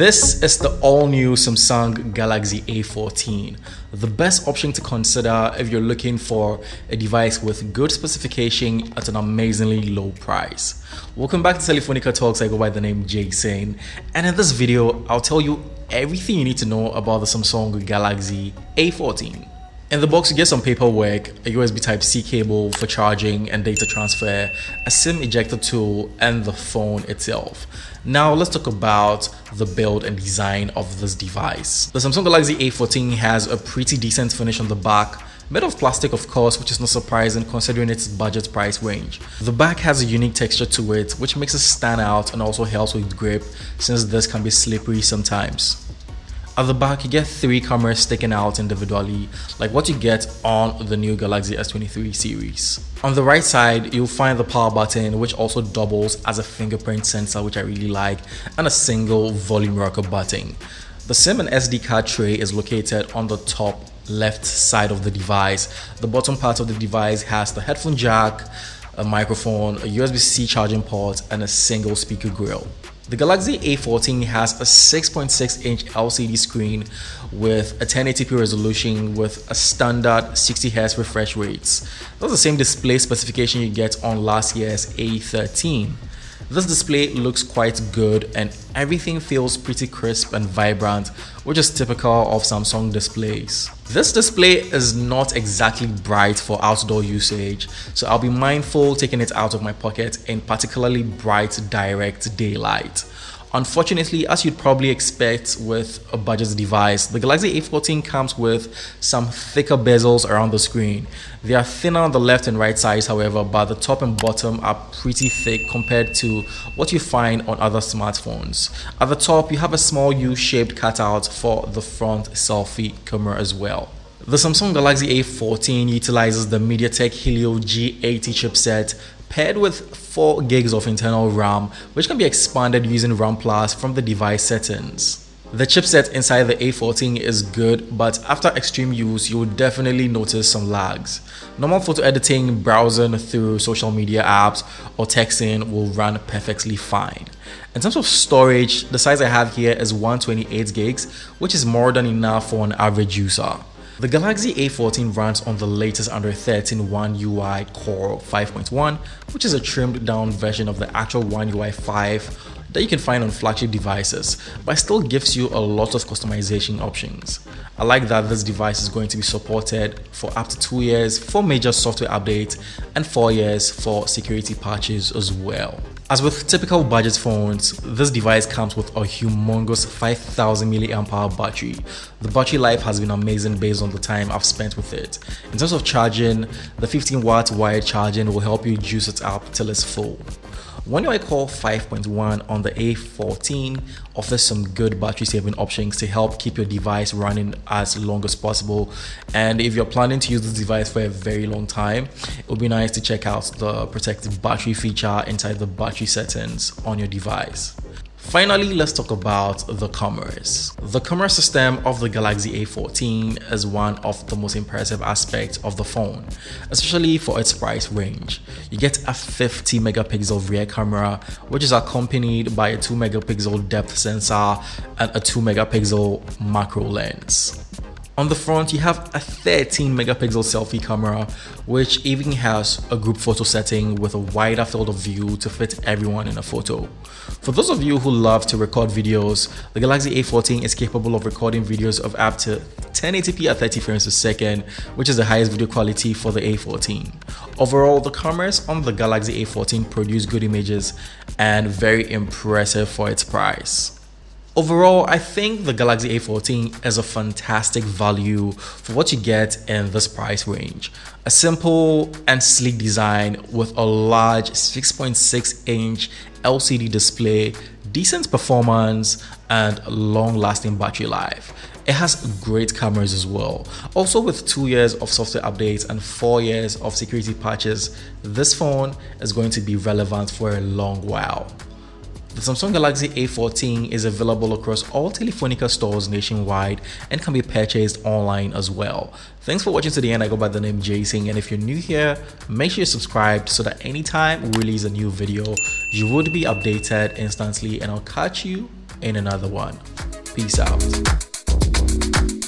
This is the all-new Samsung Galaxy A14, the best option to consider if you're looking for a device with good specification at an amazingly low price. Welcome back to Telefonika Talks. I go by the name Jason, and in this video, I'll tell you everything you need to know about the Samsung Galaxy A14. In the box, you get some paperwork, a USB Type-C cable for charging and data transfer, a SIM ejector tool, and the phone itself. Now let's talk about the build and design of this device. The Samsung Galaxy A14 has a pretty decent finish on the back, made of plastic of course, which is not surprising considering its budget price range. The back has a unique texture to it, which makes it stand out and also helps with grip, since this can be slippery sometimes. At the back, you get 3 cameras sticking out individually, like what you get on the new Galaxy S23 series. On the right side, you'll find the power button, which also doubles as a fingerprint sensor, which I really like, and a single volume rocker button. The SIM and SD card tray is located on the top left side of the device. The bottom part of the device has the headphone jack, a microphone, a USB-C charging port, and a single speaker grill. The Galaxy A14 has a 6.6-inch LCD screen with a 1080p resolution with a standard 60Hz refresh rates. That's the same display specification you get on last year's A13. This display looks quite good and everything feels pretty crisp and vibrant, which is typical of Samsung displays. This display is not exactly bright for outdoor usage, so I'll be mindful taking it out of my pocket in particularly bright direct daylight. Unfortunately, as you'd probably expect with a budget device, the Galaxy A14 comes with some thicker bezels around the screen. They are thinner on the left and right sides, however, but the top and bottom are pretty thick compared to what you find on other smartphones. At the top, you have a small U-shaped cutout for the front selfie camera as well. The Samsung Galaxy A14 utilizes the MediaTek Helio G80 chipset paired with 4 gigs of internal RAM, which can be expanded using RAM Plus from the device settings. The chipset inside the A14 is good, but after extreme use, you'll definitely notice some lags. Normal photo editing, browsing through social media apps, or texting will run perfectly fine. In terms of storage, the size I have here is 128 gigs, which is more than enough for an average user. The Galaxy A14 runs on the latest Android 13 One UI Core 5.1, which is a trimmed down version of the actual One UI 5 that you can find on flagship devices, but still gives you a lot of customization options. I like that this device is going to be supported for up to 2 years for major software updates and 4 years for security patches as well. As with typical budget phones, this device comes with a humongous 5000 mAh battery. The battery life has been amazing based on the time I've spent with it. In terms of charging, the 15-watt wired charging will help you juice it up till it's full. One UI Core 5.1 on the A14 offers some good battery saving options to help keep your device running as long as possible, and if you're planning to use this device for a very long time, it would be nice to check out the protective battery feature inside the battery settings on your device. Finally, let's talk about the cameras. The camera system of the Galaxy A14 is one of the most impressive aspects of the phone, especially for its price range. You get a 50 megapixel rear camera, which is accompanied by a 2 megapixel depth sensor and a 2 megapixel macro lens. On the front, you have a 13 megapixel selfie camera, which even has a group photo setting with a wider field of view to fit everyone in a photo. For those of you who love to record videos, the Galaxy A14 is capable of recording videos of up to 1080p at 30 frames per second, which is the highest video quality for the A14. Overall, the cameras on the Galaxy A14 produce good images and very impressive for its price. Overall, I think the Galaxy A14 is a fantastic value for what you get in this price range. A simple and sleek design with a large 6.6-inch LCD display, decent performance, and long-lasting battery life. It has great cameras as well. Also, with 2 years of software updates and 4 years of security patches, this phone is going to be relevant for a long while. The Samsung Galaxy A14 is available across all Telefonika stores nationwide and can be purchased online as well. Thanks for watching to the end. I go by the name Jason, and if you're new here, make sure you're subscribed so that anytime we release a new video, you would be updated instantly, and I'll catch you in another one. Peace out.